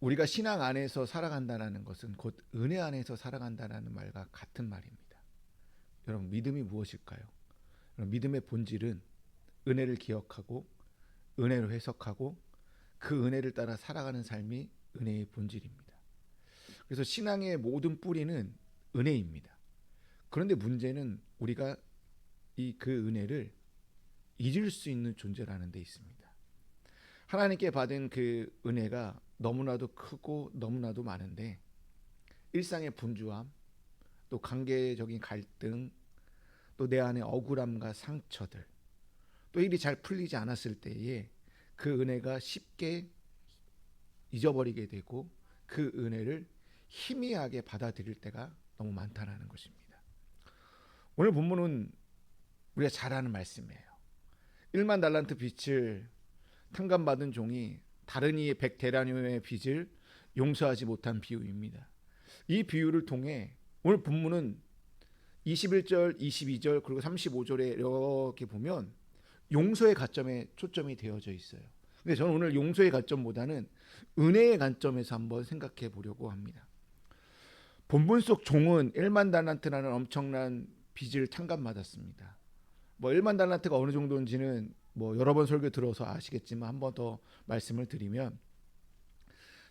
우리가 신앙 안에서 살아간다는 것은 곧 은혜 안에서 살아간다는 말과 같은 말입니다. 여러분, 믿음이 무엇일까요? 여러분, 믿음의 본질은 은혜를 기억하고 은혜로 해석하고 그 은혜를 따라 살아가는 삶이 은혜의 본질입니다. 그래서 신앙의 모든 뿌리는 은혜입니다. 그런데 문제는 우리가 그 은혜를 잊을 수 있는 존재라는 데 있습니다. 하나님께 받은 그 은혜가 너무나도 크고 너무나도 많은데 일상의 분주함, 또 관계적인 갈등, 또 내 안의 억울함과 상처들, 또 일이 잘 풀리지 않았을 때에 그 은혜가 쉽게 잊어버리게 되고 그 은혜를 희미하게 받아들일 때가 너무 많다는 것입니다. 오늘 본문은 우리가 잘 아는 말씀이에요. 1만 달란트 빚을 탕감받은 종이 다른 이의 100데나리온의 빚을 용서하지 못한 비유입니다. 이 비유를 통해 오늘 본문은 21절, 22절 그리고 35절에 이렇게 보면 용서의 관점에 초점이 되어져 있어요. 근데 저는 오늘 용서의 관점보다는 은혜의 관점에서 한번 생각해 보려고 합니다. 본문 속 종은 1만 달란트라는 엄청난 빚을 탕감받았습니다. 1만 달란트가 어느 정도인지는 여러 번 설교 들어서 아시겠지만 한 번 더 말씀을 드리면,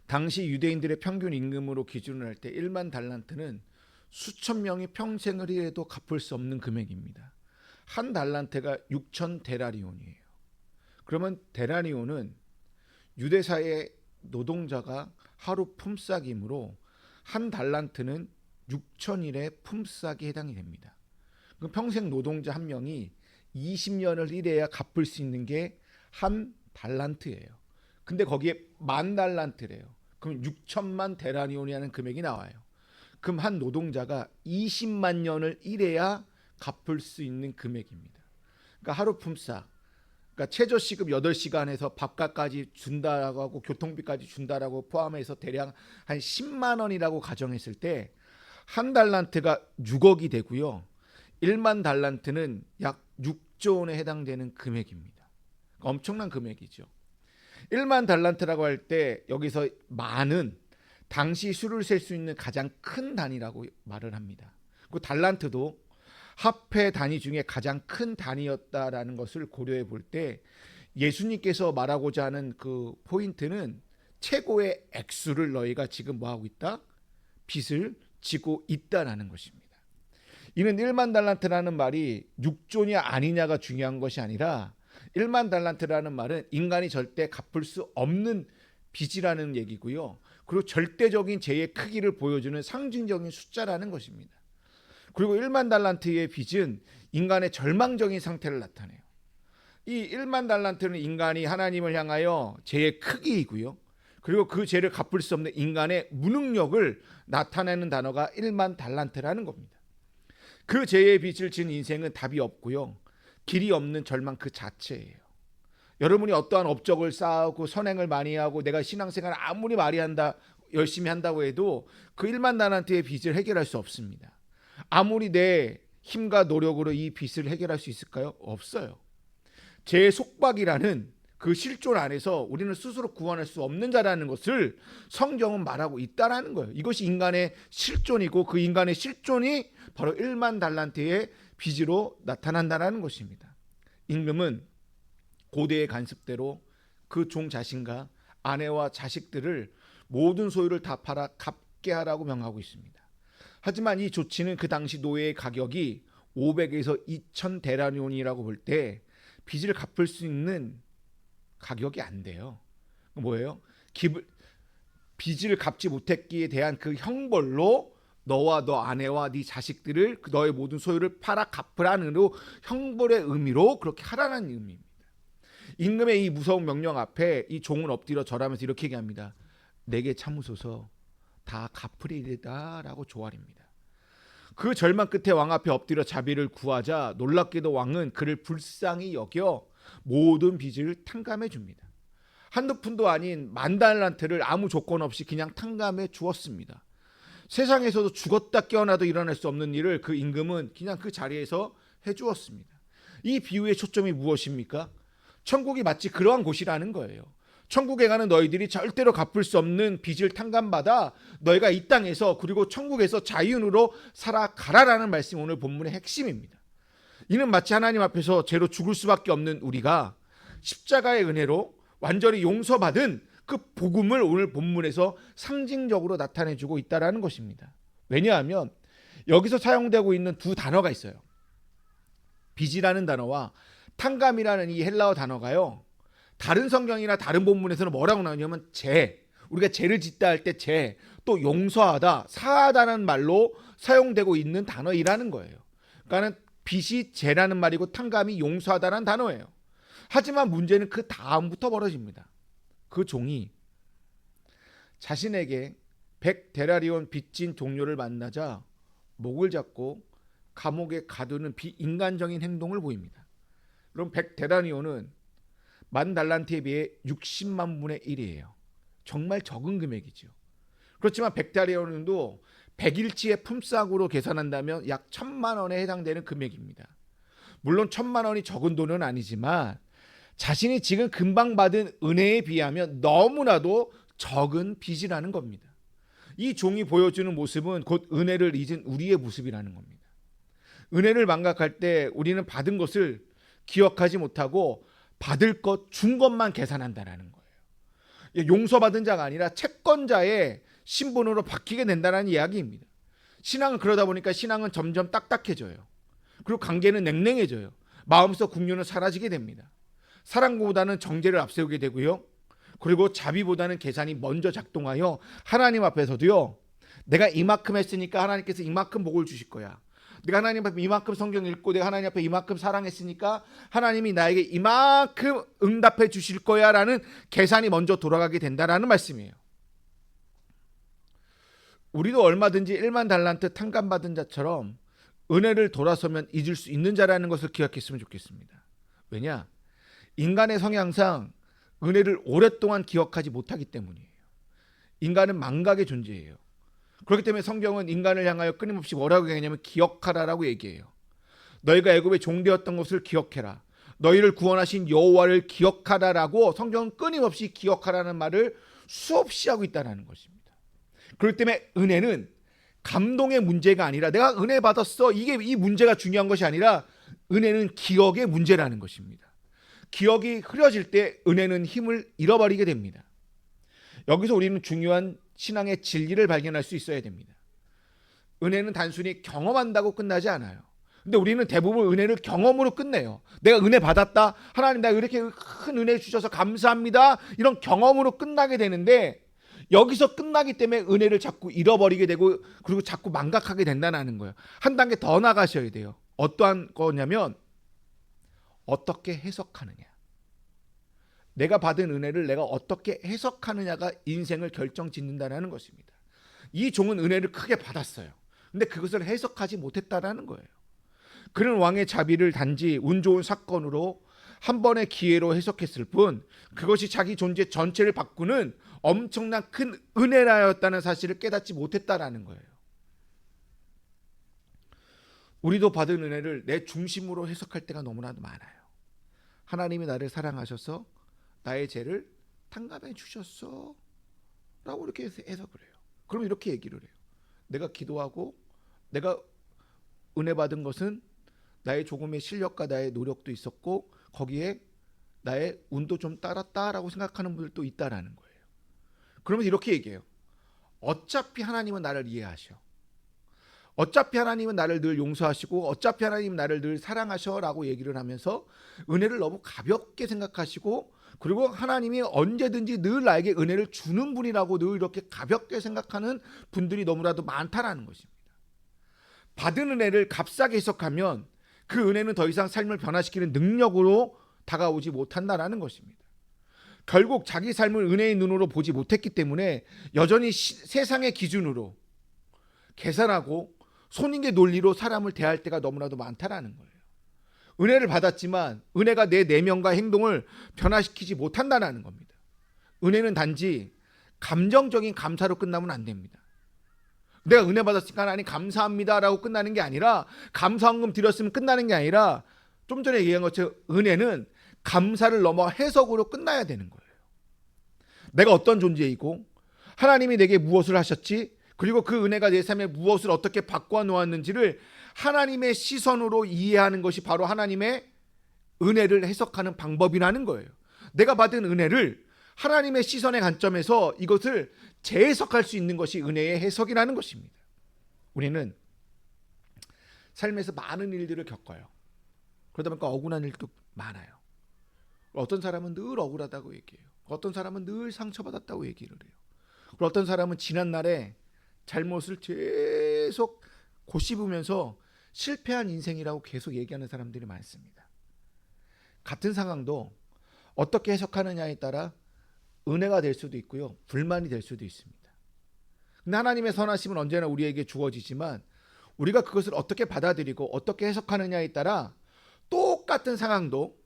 당시 유대인들의 평균 임금으로 기준을 할 때 1만 달란트는 수천 명이 평생을 일해도 갚을 수 없는 금액입니다. 한 달란트가 6천 데나리온이에요. 그러면 데나리온은 유대사의 노동자가 하루 품삯이므로 한 달란트는 6천일의 품삯이 해당이 됩니다. 그럼 평생 노동자 한 명이 20년을 일해야 갚을 수 있는 게 한 달란트예요. 근데 거기에 10,000달란트래요. 그럼 6천만 데나리온이라는 금액이 나와요. 그럼 한 노동자가 20만 년을 일해야 갚을 수 있는 금액입니다. 그러니까 하루 품삯, 그러니까 최저 시급 8시간에서 밥값까지 준다라고 하고 교통비까지 준다라고 포함해서 대략 한 10만 원이라고 가정했을 때 한 달란트가 6억이 되고요. 1만 달란트는 약 6조 원에 해당되는 금액입니다. 그러니까 엄청난 금액이죠. 1만 달란트라고 할 때 여기서 만은 당시 수를 셀 수 있는 가장 큰 단위라고 말을 합니다. 그 달란트도 화폐 단위 중에 가장 큰 단위였다라는 것을 고려해 볼 때 예수님께서 말하고자 하는 그 포인트는 최고의 액수를 너희가 지금 뭐하고 있다? 빚을 지고 있다라는 것입니다. 이는 1만 달란트라는 말이 6조냐 아니냐가 중요한 것이 아니라 1만 달란트라는 말은 인간이 절대 갚을 수 없는 빚이라는 얘기고요. 그리고 절대적인 죄의 크기를 보여주는 상징적인 숫자라는 것입니다. 그리고 1만 달란트의 빚은 인간의 절망적인 상태를 나타내요. 이 1만 달란트는 인간이 하나님을 향하여 죄의 크기이고요. 그리고 그 죄를 갚을 수 없는 인간의 무능력을 나타내는 단어가 1만 달란트라는 겁니다. 그 죄의 빚을 진 인생은 답이 없고요. 길이 없는 절망 그 자체예요. 여러분이 어떠한 업적을 쌓고 선행을 많이 하고 내가 신앙생활을 아무리 열심히 한다고 해도 그 1만 달란트의 빚을 해결할 수 없습니다. 아무리 내 힘과 노력으로 이 빚을 해결할 수 있을까요? 없어요. 죄의 속박이라는 그 실존 안에서 우리는 스스로 구원할 수 없는 자라는 것을 성경은 말하고 있다라는 거예요. 이것이 인간의 실존이고 그 인간의 실존이 바로 1만 달란트의 빚으로 나타난다는 것입니다. 임금은 고대의 관습대로 그 종 자신과 아내와 자식들을 모든 소유를 다 팔아 갚게 하라고 명하고 있습니다. 하지만 이 조치는 그 당시 노예의 가격이 500에서 2,000 데나리온이라고 볼 때 빚을 갚을 수 있는 가격이 안 돼요. 뭐예요? 빚을 갚지 못했기에 대한 그 형벌로 너와 너 아내와 네 자식들을 너의 모든 소유를 팔아 갚으라는 형벌의 의미로 그렇게 하라는 의미입니다. 임금의 이 무서운 명령 앞에 이 종은 엎드려 절하면서 이렇게 얘기합니다. 내게 참으소서 다 갚으리이다 라고 조아립니다. 그 절망 끝에 왕 앞에 엎드려 자비를 구하자 놀랍게도 왕은 그를 불쌍히 여겨 모든 빚을 탕감해 줍니다. 한두 푼도 아닌 10,000달란트를 아무 조건 없이 그냥 탕감해 주었습니다. 세상에서도 죽었다 깨어나도 일어날 수 없는 일을 그 임금은 그냥 그 자리에서 해주었습니다. 이 비유의 초점이 무엇입니까? 천국이 마치 그러한 곳이라는 거예요. 천국에 가는 너희들이 절대로 갚을 수 없는 빚을 탕감받아 너희가 이 땅에서 그리고 천국에서 자유인으로 살아가라라는 말씀이 오늘 본문의 핵심입니다. 이는 마치 하나님 앞에서 죄로 죽을 수밖에 없는 우리가 십자가의 은혜로 완전히 용서받은 그 복음을 오늘 본문에서 상징적으로 나타내주고 있다는 것입니다. 왜냐하면 여기서 사용되고 있는 두 단어가 있어요. 빚이라는 단어와 탕감이라는 이 헬라어 단어가요, 다른 성경이나 다른 본문에서는 뭐라고 나오냐면 죄, 우리가 죄를 짓다 할 때 죄, 또 용서하다, 사하다는 말로 사용되고 있는 단어이라는 거예요. 그러니까 빚이 죄라는 말이고 탕감이 용서하다라는 단어예요. 하지만 문제는 그 다음부터 벌어집니다. 그 종이 자신에게 100데나리온 빚진 동료를 만나자 목을 잡고 감옥에 가두는 비인간적인 행동을 보입니다. 그럼 100데나리온은 10,000달란트에 비해 60만 분의 1이에요. 정말 적은 금액이죠. 그렇지만 100데나리온도 100일치의 품삯으로 계산한다면 약 1,000만 원에 해당되는 금액입니다. 물론 1,000만 원이 적은 돈은 아니지만 자신이 지금 금방 받은 은혜에 비하면 너무나도 적은 빚이라는 겁니다. 이 종이 보여주는 모습은 곧 은혜를 잊은 우리의 모습이라는 겁니다. 은혜를 망각할 때 우리는 받은 것을 기억하지 못하고 받을 것, 준 것만 계산한다는 거예요. 용서받은 자가 아니라 채권자의 신분으로 바뀌게 된다는 이야기입니다. 신앙은 그러다 보니까 신앙은 점점 딱딱해져요. 그리고 관계는 냉랭해져요. 마음속 긍휼은 사라지게 됩니다. 사랑보다는 정죄를 앞세우게 되고요. 그리고 자비보다는 계산이 먼저 작동하여 하나님 앞에서도요, 내가 이만큼 했으니까 하나님께서 이만큼 복을 주실 거야. 내가 하나님 앞에 이만큼 성경 읽고 내가 하나님 앞에 이만큼 사랑했으니까 하나님이 나에게 이만큼 응답해 주실 거야 라는 계산이 먼저 돌아가게 된다는 말씀이에요. 우리도 얼마든지 1만 달란트 탕감받은 자처럼 은혜를 돌아서면 잊을 수 있는 자라는 것을 기억했으면 좋겠습니다. 왜냐? 인간의 성향상 은혜를 오랫동안 기억하지 못하기 때문이에요. 인간은 망각의 존재예요. 그렇기 때문에 성경은 인간을 향하여 끊임없이 뭐라고 얘기하냐면 기억하라라고 얘기해요. 너희가 애굽의 종되었던 것을 기억해라. 너희를 구원하신 여호와를 기억하라라고 성경은 끊임없이 기억하라는 말을 수없이 하고 있다는 것입니다. 그렇기 때문에 은혜는 감동의 문제가 아니라 내가 은혜 받았어, 이 문제가 중요한 것이 아니라 은혜는 기억의 문제라는 것입니다. 기억이 흐려질 때 은혜는 힘을 잃어버리게 됩니다. 여기서 우리는 중요한 신앙의 진리를 발견할 수 있어야 됩니다. 은혜는 단순히 경험한다고 끝나지 않아요. 근데 우리는 대부분 은혜를 경험으로 끝내요. 내가 은혜 받았다, 하나님 나 이렇게 큰 은혜 주셔서 감사합니다, 이런 경험으로 끝나게 되는데 여기서 끝나기 때문에 은혜를 자꾸 잃어버리게 되고 그리고 자꾸 망각하게 된다는 거예요. 한 단계 더 나가셔야 돼요. 어떠한 거냐면 어떻게 해석하느냐. 내가 받은 은혜를 내가 어떻게 해석하느냐가 인생을 결정짓는다는 것입니다. 이 종은 은혜를 크게 받았어요. 근데 그것을 해석하지 못했다는 거예요. 그는 왕의 자비를 단지 운 좋은 사건으로 한 번의 기회로 해석했을 뿐 그것이 자기 존재 전체를 바꾸는 엄청난 큰 은혜라였다는 사실을 깨닫지 못했다는 거예요. 우리도 받은 은혜를 내 중심으로 해석할 때가 너무나도 많아요. 하나님이 나를 사랑하셔서 나의 죄를 탕감해 주셨어 라고 이렇게 해석을 해요. 그럼 이렇게 얘기를 해요. 내가 기도하고 내가 은혜 받은 것은 나의 조금의 실력과 나의 노력도 있었고 거기에 나의 운도 좀 따랐다라고 생각하는 분들도 있다라는 거예요. 그러면 이렇게 얘기해요. 어차피 하나님은 나를 이해하셔. 어차피 하나님은 나를 늘 용서하시고 어차피 하나님은 나를 늘 사랑하셔라고 얘기를 하면서 은혜를 너무 가볍게 생각하시고 그리고 하나님이 언제든지 늘 나에게 은혜를 주는 분이라고 늘 이렇게 가볍게 생각하는 분들이 너무나도 많다라는 것입니다. 받은 은혜를 값싸게 해석하면 그 은혜는 더 이상 삶을 변화시키는 능력으로 다가오지 못한다라는 것입니다. 결국 자기 삶을 은혜의 눈으로 보지 못했기 때문에 여전히 세상의 기준으로 계산하고 손익의 논리로 사람을 대할 때가 너무나도 많다라는 거예요. 은혜를 받았지만 은혜가 내 내면과 행동을 변화시키지 못한다는 겁니다. 은혜는 단지 감정적인 감사로 끝나면 안 됩니다. 내가 은혜 받았으니까 하나님 감사합니다라고 끝나는 게 아니라 감사헌금 드렸으면 끝나는 게 아니라 좀 전에 얘기한 것처럼 은혜는 감사를 넘어 해석으로 끝나야 되는 거예요. 내가 어떤 존재이고 하나님이 내게 무엇을 하셨지, 그리고 그 은혜가 내 삶에 무엇을 어떻게 바꿔 놓았는지를 하나님의 시선으로 이해하는 것이 바로 하나님의 은혜를 해석하는 방법이라는 거예요. 내가 받은 은혜를 하나님의 시선의 관점에서 이것을 재해석할 수 있는 것이 은혜의 해석이라는 것입니다. 우리는 삶에서 많은 일들을 겪어요. 그러다 보니까 억울한 일도 많아요. 어떤 사람은 늘 억울하다고 얘기해요. 어떤 사람은 늘 상처받았다고 얘기를 해요. 그리고 어떤 사람은 지난날에 잘못을 계속 고씹으면서 실패한 인생이라고 계속 얘기하는 사람들이 많습니다. 같은 상황도 어떻게 해석하느냐에 따라 은혜가 될 수도 있고요, 불만이 될 수도 있습니다. 근데 하나님의 선하심은 언제나 우리에게 주어지지만 우리가 그것을 어떻게 받아들이고 어떻게 해석하느냐에 따라 똑같은 상황도,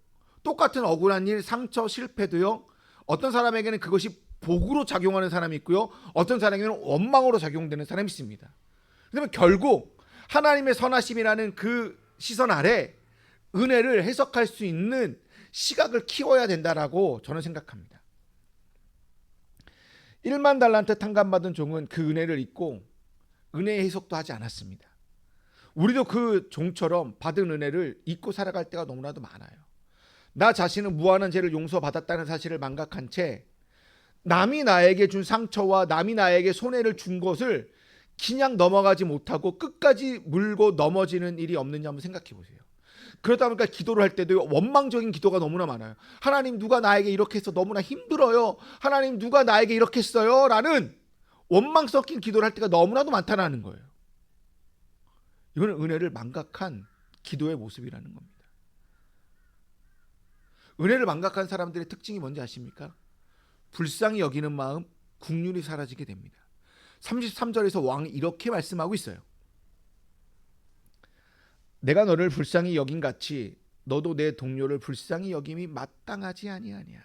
똑같은 억울한 일, 상처, 실패도요, 어떤 사람에게는 그것이 복으로 작용하는 사람이 있고요, 어떤 사람에게는 원망으로 작용되는 사람이 있습니다. 그러면 결국 하나님의 선하심이라는 그 시선 아래 은혜를 해석할 수 있는 시각을 키워야 된다라고 저는 생각합니다. 1만 달란트 탕감받은 종은 그 은혜를 잊고 은혜의 해석도 하지 않았습니다. 우리도 그 종처럼 받은 은혜를 잊고 살아갈 때가 너무나도 많아요. 나 자신은 무한한 죄를 용서받았다는 사실을 망각한 채 남이 나에게 준 상처와 남이 나에게 손해를 준 것을 그냥 넘어가지 못하고 끝까지 물고 넘어지는 일이 없느냐 한번 생각해 보세요. 그러다 보니까 기도를 할 때도 원망적인 기도가 너무나 많아요. 하나님, 누가 나에게 이렇게 해서 너무나 힘들어요. 하나님, 누가 나에게 이렇게 했어요. 라는 원망 섞인 기도를 할 때가 너무나도 많다는 거예요. 이거는 은혜를 망각한 기도의 모습이라는 겁니다. 은혜를 망각한 사람들의 특징이 뭔지 아십니까? 불쌍히 여기는 마음, 긍휼이 사라지게 됩니다. 33절에서 왕이 이렇게 말씀하고 있어요. 내가 너를 불쌍히 여긴 같이 너도 내 동료를 불쌍히 여김이 마땅하지 아니하냐.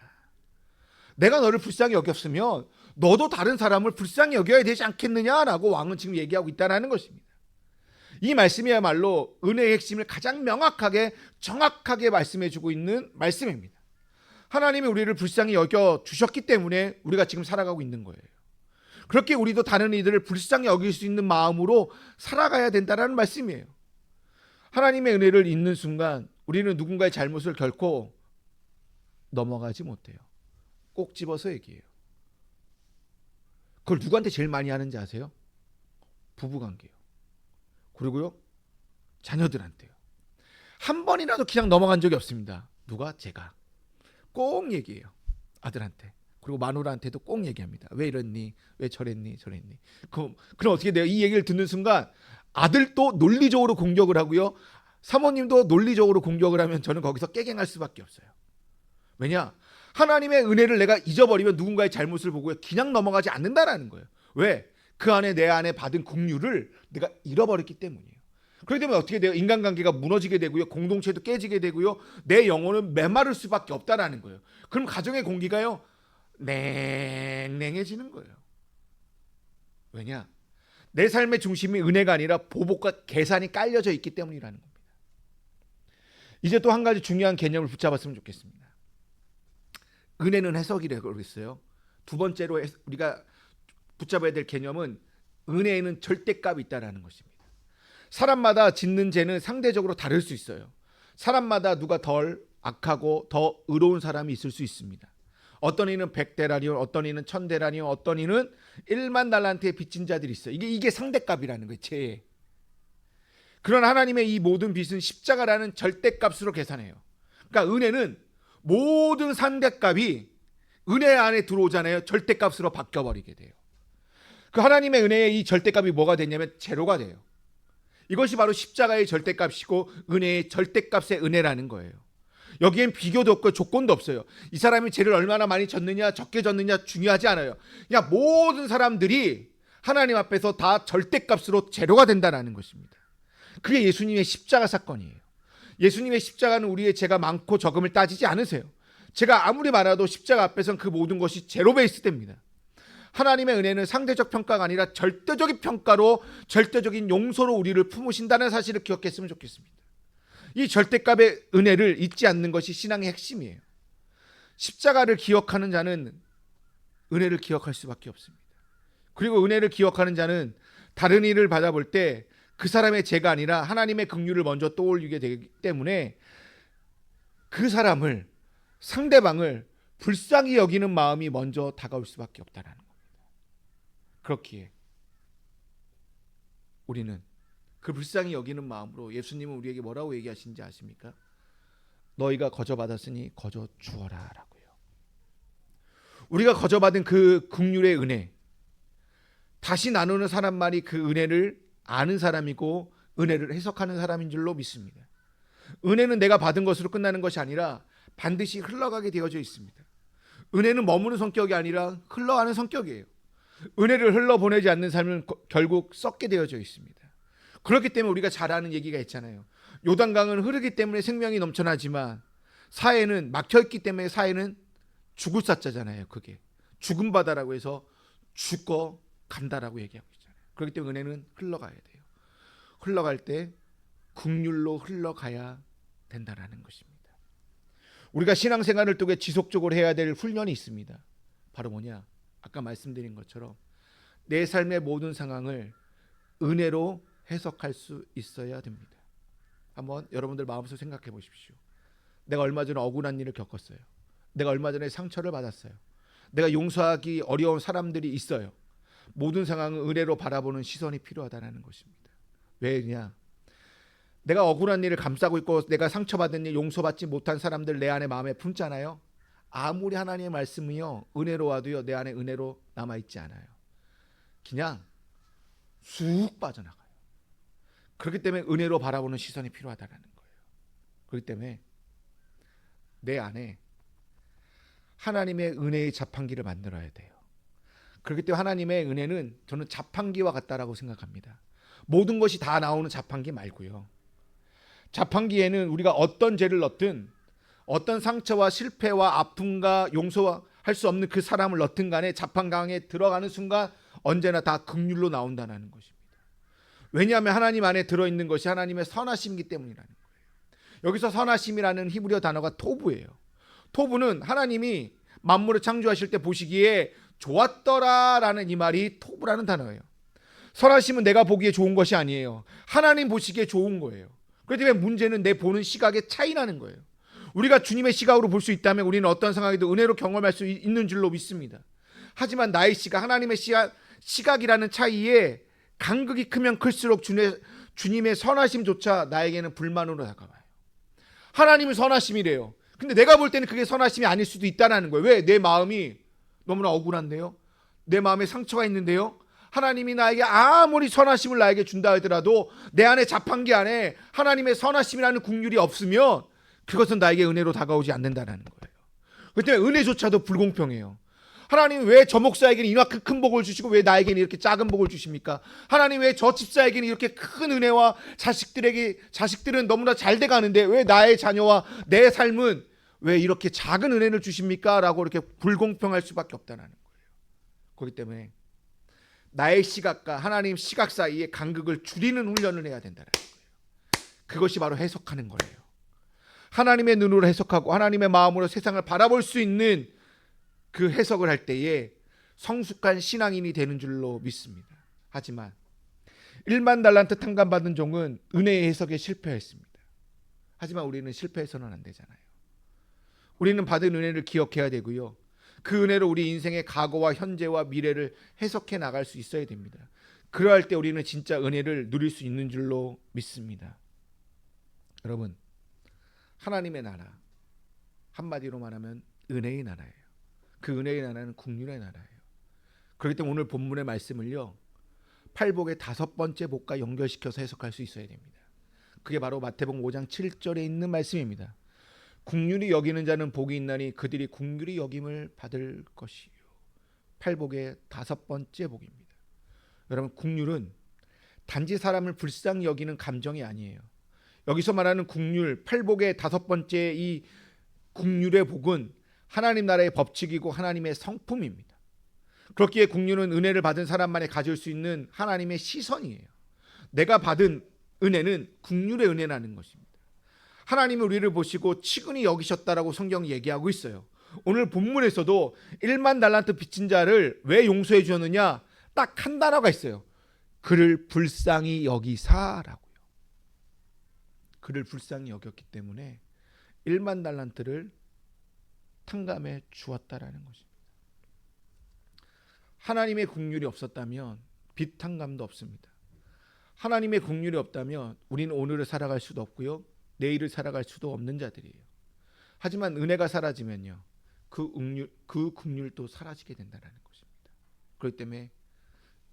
내가 너를 불쌍히 여겼으면 너도 다른 사람을 불쌍히 여겨야 되지 않겠느냐라고 왕은 지금 얘기하고 있다는 것입니다. 이 말씀이야말로 은혜의 핵심을 가장 명확하게 정확하게 말씀해주고 있는 말씀입니다. 하나님이 우리를 불쌍히 여겨주셨기 때문에 우리가 지금 살아가고 있는 거예요. 그렇게 우리도 다른 이들을 불쌍히 여길 수 있는 마음으로 살아가야 된다는 말씀이에요. 하나님의 은혜를 잊는 순간 우리는 누군가의 잘못을 결코 넘어가지 못해요. 꼭 집어서 얘기해요. 그걸 누구한테 제일 많이 하는지 아세요? 부부관계요. 그리고요, 자녀들한테요. 한 번이라도 그냥 넘어간 적이 없습니다. 누가? 제가. 꼭 얘기해요. 아들한테. 그리고 마누라한테도 꼭 얘기합니다. 왜 이랬니? 왜 저랬니? 그럼 어떻게 돼요? 이 얘기를 듣는 순간 아들도 논리적으로 공격을 하고요, 사모님도 논리적으로 공격을 하면 저는 거기서 깨갱할 수밖에 없어요. 왜냐? 하나님의 은혜를 내가 잊어버리면 누군가의 잘못을 보고 그냥 넘어가지 않는다라는 거예요. 왜? 그 안에 내 안에 받은 긍휼을 내가 잃어버렸기 때문이에요. 그렇기 때문에 어떻게 돼요? 인간관계가 무너지게 되고요, 공동체도 깨지게 되고요, 내 영혼은 메마를 수밖에 없다라는 거예요. 그럼 가정의 공기가요 냉랭해지는 거예요. 왜냐? 내 삶의 중심이 은혜가 아니라 보복과 계산이 깔려져 있기 때문이라는 겁니다. 이제 또 한 가지 중요한 개념을 붙잡았으면 좋겠습니다. 은혜는 해석이라고 그랬어요. 두 번째로 우리가 붙잡아야 될 개념은 은혜에는 절대값이 있다는 것입니다. 사람마다 짓는 죄는 상대적으로 다를 수 있어요. 사람마다 누가 덜 악하고 더 의로운 사람이 있을 수 있습니다. 어떤 이는 100데나리온, 어떤 이는 1000데나리온, 어떤 이는 1만 달란트에 빚진 자들이 있어요. 이게 상대값이라는 거예요. 죄에. 그러나 하나님의 이 모든 빚은 십자가라는 절대값으로 계산해요. 그러니까 은혜는 모든 상대값이 은혜 안에 들어오잖아요. 절대값으로 바뀌어버리게 돼요. 그 하나님의 은혜의 이 절대값이 뭐가 되냐면 제로가 돼요. 이것이 바로 십자가의 절대값이고 은혜의 절대값의 은혜라는 거예요. 여기엔 비교도 없고 조건도 없어요. 이 사람이 죄를 얼마나 많이 졌느냐 적게 졌느냐 중요하지 않아요. 그냥 모든 사람들이 하나님 앞에서 다 절대값으로 제로가 된다는 것입니다. 그게 예수님의 십자가 사건이에요. 예수님의 십자가는 우리의 죄가 많고 적음을 따지지 않으세요. 제가 아무리 많아도 십자가 앞에서는 그 모든 것이 제로 베이스 됩니다. 하나님의 은혜는 상대적 평가가 아니라 절대적인 평가로, 절대적인 용서로 우리를 품으신다는 사실을 기억했으면 좋겠습니다. 이 절대값의 은혜를 잊지 않는 것이 신앙의 핵심이에요. 십자가를 기억하는 자는 은혜를 기억할 수밖에 없습니다. 그리고 은혜를 기억하는 자는 다른 일을 받아볼 때 그 사람의 죄가 아니라 하나님의 긍휼을 먼저 떠올리게 되기 때문에 그 사람을, 상대방을 불쌍히 여기는 마음이 먼저 다가올 수밖에 없다는 겁니다. 그렇기에 우리는 그 불쌍히 여기는 마음으로, 예수님은 우리에게 뭐라고 얘기하신지 아십니까? 너희가 거저 받았으니 거저 주어라 라고요. 우리가 거저 받은 그 긍휼의 은혜, 다시 나누는 사람만이 그 은혜를 아는 사람이고 은혜를 해석하는 사람인 줄로 믿습니다. 은혜는 내가 받은 것으로 끝나는 것이 아니라 반드시 흘러가게 되어져 있습니다. 은혜는 머무는 성격이 아니라 흘러가는 성격이에요. 은혜를 흘러보내지 않는 삶은 결국 썩게 되어져 있습니다. 그렇기 때문에 우리가 잘 아는 얘기가 있잖아요. 요단강은 흐르기 때문에 생명이 넘쳐나지만 사해는 막혀있기 때문에 사해는 죽을 사자잖아요. 그게 죽은 바다라고 해서 죽어 간다라고 얘기하고 있잖아요. 그렇기 때문에 은혜는 흘러가야 돼요. 흘러갈 때 긍휼로 흘러가야 된다라는 것입니다. 우리가 신앙생활을 통해 지속적으로 해야 될 훈련이 있습니다. 바로 뭐냐? 아까 말씀드린 것처럼 내 삶의 모든 상황을 은혜로 해석할 수 있어야 됩니다. 한번 여러분들 마음속에 생각해 보십시오. 내가 얼마 전에 억울한 일을 겪었어요. 내가 얼마 전에 상처를 받았어요. 내가 용서하기 어려운 사람들이 있어요. 모든 상황을 은혜로 바라보는 시선이 필요하다는 것입니다. 왜냐? 내가 억울한 일을 감싸고 있고 내가 상처받은 일, 용서받지 못한 사람들 내 안에 마음에 품잖아요. 아무리 하나님의 말씀이요 은혜로 와도요 내 안에 은혜로 남아있지 않아요. 그냥 쑥 빠져나가요. 그렇기 때문에 은혜로 바라보는 시선이 필요하다는 거예요. 그렇기 때문에 내 안에 하나님의 은혜의 자판기를 만들어야 돼요. 그렇기 때문에 하나님의 은혜는 저는 자판기와 같다라고 생각합니다. 모든 것이 다 나오는 자판기 말고요. 자판기에는 우리가 어떤 죄를 넣든, 어떤 상처와 실패와 아픔과 용서할 수 없는 그 사람을 넣든 간에 자판강에 들어가는 순간 언제나 다 긍휼로 나온다는 것입니다. 왜냐하면 하나님 안에 들어있는 것이 하나님의 선하심이기 때문이라는 거예요. 여기서 선하심이라는 히브리어 단어가 토부예요. 토부는 하나님이 만물을 창조하실 때 보시기에 좋았더라라는 이 말이 토부라는 단어예요. 선하심은 내가 보기에 좋은 것이 아니에요. 하나님 보시기에 좋은 거예요. 그렇기 때문에 문제는 내 보는 시각에 차이 나는 거예요. 우리가 주님의 시각으로 볼 수 있다면 우리는 어떤 상황에도 은혜로 경험할 수 있는 줄로 믿습니다. 하지만 나의 시각, 하나님의 시각이라는 차이에 간극이 크면 클수록 주님의 선하심조차 나에게는 불만으로 다가와요. 하나님은 선하심이래요. 근데 내가 볼 때는 그게 선하심이 아닐 수도 있다는 거예요. 왜? 내 마음이 너무나 억울한데요. 내 마음에 상처가 있는데요. 하나님이 나에게 아무리 선하심을 나에게 준다 하더라도 내 안에 자판기 안에 하나님의 선하심이라는 긍휼이 없으면 그것은 나에게 은혜로 다가오지 않는다는 거예요. 그렇기 때문에 은혜조차도 불공평해요. 하나님 왜 저 목사에게는 이만큼 큰 복을 주시고 왜 나에게는 이렇게 작은 복을 주십니까? 하나님 왜 저 집사에게는 이렇게 큰 은혜와 자식들은 너무나 잘 돼가는데 왜 나의 자녀와 내 삶은 왜 이렇게 작은 은혜를 주십니까? 라고 이렇게 불공평할 수밖에 없다는 거예요. 그렇기 때문에 나의 시각과 하나님 시각 사이의 간극을 줄이는 훈련을 해야 된다는 거예요. 그것이 바로 해석하는 거예요. 하나님의 눈으로 해석하고 하나님의 마음으로 세상을 바라볼 수 있는 그 해석을 할 때에 성숙한 신앙인이 되는 줄로 믿습니다. 하지만 1만 달란트 탕감받은 종은 은혜의 해석에 실패했습니다. 하지만 우리는 실패해서는 안 되잖아요. 우리는 받은 은혜를 기억해야 되고요. 그 은혜로 우리 인생의 과거와 현재와 미래를 해석해 나갈 수 있어야 됩니다. 그러할 때 우리는 진짜 은혜를 누릴 수 있는 줄로 믿습니다. 여러분, 하나님의 나라, 한마디로 말하면 은혜의 나라예요. 그 은혜의 나라는 긍휼의 나라예요. 그렇기 때문에 오늘 본문의 말씀을요, 팔복의 5번째 복과 연결시켜서 해석할 수 있어야 됩니다. 그게 바로 마태복음 5장 7절에 있는 말씀입니다. 긍휼히 여기는 자는 복이 있나니 그들이 긍휼히 여김을 받을 것이요. 팔복의 5번째 복입니다. 여러분, 긍휼은 단지 사람을 불쌍히 여기는 감정이 아니에요. 여기서 말하는 긍휼, 팔복의 5번째 이 긍휼의 복은 하나님 나라의 법칙이고 하나님의 성품입니다. 그렇기에 긍휼은 은혜를 받은 사람만이 가질 수 있는 하나님의 시선이에요. 내가 받은 은혜는 긍휼의 은혜라는 것입니다. 하나님은 우리를 보시고 치근히 여기셨다라고 성경이 얘기하고 있어요. 오늘 본문에서도 1만 달란트 빚진 자를 왜 용서해 주었느냐? 딱 한 단어가 있어요. 그를 불쌍히 여기사라고요. 그를 불쌍히 여겼기 때문에 1만 달란트를 탕감해 주었다라는 것입니다. 하나님의 긍휼이 없었다면 빚 탕감도 없습니다. 하나님의 긍휼이 없다면 우리는 오늘을 살아갈 수도 없고요, 내일을 살아갈 수도 없는 자들이에요. 하지만 은혜가 사라지면요, 그 긍휼도 사라지게 된다는 것입니다. 그렇기 때문에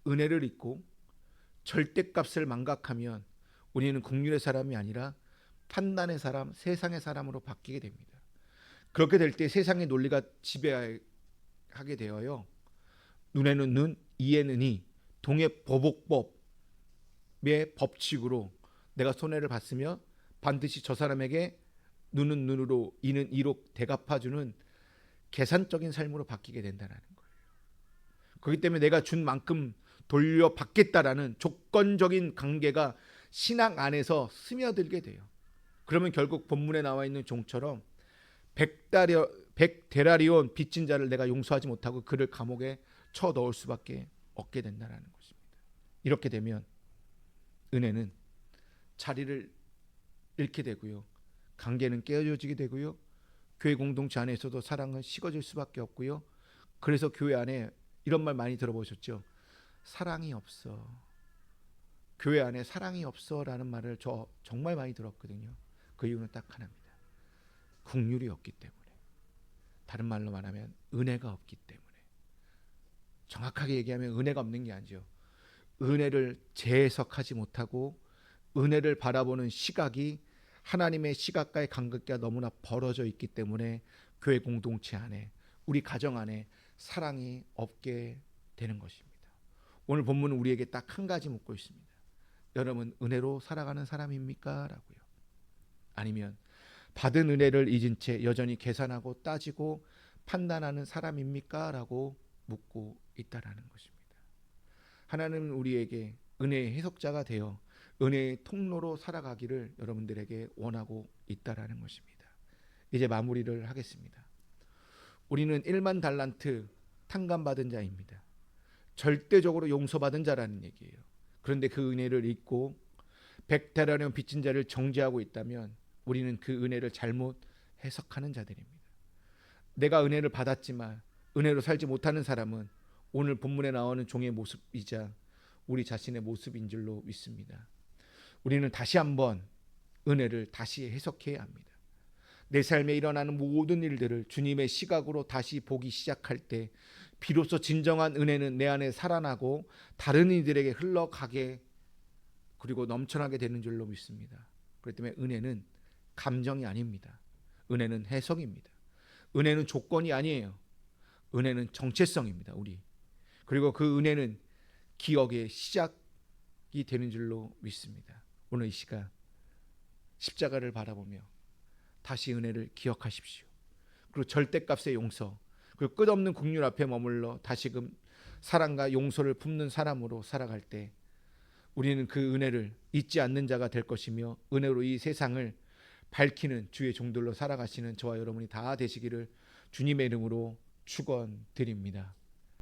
은혜를 잊고 절대값을 망각하면 우리는 긍휼의 사람이 아니라 판단의 사람, 세상의 사람으로 바뀌게 됩니다. 그렇게 될 때 세상의 논리가 지배하게 되어요, 눈에는 눈, 이에는 이, 동해보복법의 법칙으로 내가 손해를 봤으며 반드시 저 사람에게 눈은 눈으로, 이는 이로 대갚아주는 계산적인 삶으로 바뀌게 된다는 거예요. 그렇기 때문에 내가 준 만큼 돌려받겠다라는 조건적인 관계가 신앙 안에서 스며들게 돼요. 그러면 결국 본문에 나와 있는 종처럼 100데나리온 빚진 자를 내가 용서하지 못하고 그를 감옥에 쳐 넣을 수밖에 없게 된다는 것입니다. 이렇게 되면 은혜는 자리를 잃게 되고요, 관계는 깨어지게 되고요, 교회 공동체 안에서도 사랑은 식어질 수밖에 없고요. 그래서 교회 안에 이런 말 많이 들어보셨죠? 사랑이 없어. 교회 안에 사랑이 없어라는 말을 저 정말 많이 들었거든요. 그 이유는 딱 하나입니다. 긍휼이 없기 때문에. 다른 말로 말하면 은혜가 없기 때문에. 정확하게 얘기하면 은혜가 없는 게 아니죠. 은혜를 재해석하지 못하고 은혜를 바라보는 시각이 하나님의 시각과의 간격이 너무나 벌어져 있기 때문에 교회 공동체 안에, 우리 가정 안에 사랑이 없게 되는 것입니다. 오늘 본문은 우리에게 딱 한 가지 묻고 있습니다. 여러분, 은혜로 살아가는 사람입니까? 라고요. 아니면 받은 은혜를 잊은 채 여전히 계산하고 따지고 판단하는 사람입니까? 라고 묻고 있다라는 것입니다. 하나님은 우리에게 은혜의 해석자가 되어 은혜의 통로로 살아가기를 여러분들에게 원하고 있다라는 것입니다. 이제 마무리를 하겠습니다. 우리는 1만 달란트 탕감받은 자입니다. 절대적으로 용서받은 자라는 얘기예요. 그런데 그 은혜를 잊고 100데나리온 빚진 자를 정죄하고 있다면 우리는 그 은혜를 잘못 해석하는 자들입니다. 내가 은혜를 받았지만 은혜로 살지 못하는 사람은 오늘 본문에 나오는 종의 모습이자 우리 자신의 모습인 줄로 믿습니다. 우리는 다시 한번 은혜를 다시 해석해야 합니다. 내 삶에 일어나는 모든 일들을 주님의 시각으로 다시 보기 시작할 때 비로소 진정한 은혜는 내 안에 살아나고 다른 이들에게 흘러가게 그리고 넘쳐나게 되는 줄로 믿습니다. 그렇기 때문에 은혜는 감정이 아닙니다. 은혜는 해석입니다. 은혜는 조건이 아니에요. 은혜는 정체성입니다. 우리. 그리고 그 은혜는 기억의 시작이 되는 줄로 믿습니다. 오늘 이 시간 십자가를 바라보며 다시 은혜를 기억하십시오. 그리고 절대값의 용서, 그리고 끝없는 긍휼 앞에 머물러 다시금 사랑과 용서를 품는 사람으로 살아갈 때 우리는 그 은혜를 잊지 않는 자가 될 것이며 은혜로 이 세상을 밝히는 주의 종들로 살아가시는 저와 여러분이 다 되시기를 주님의 이름으로 축원드립니다.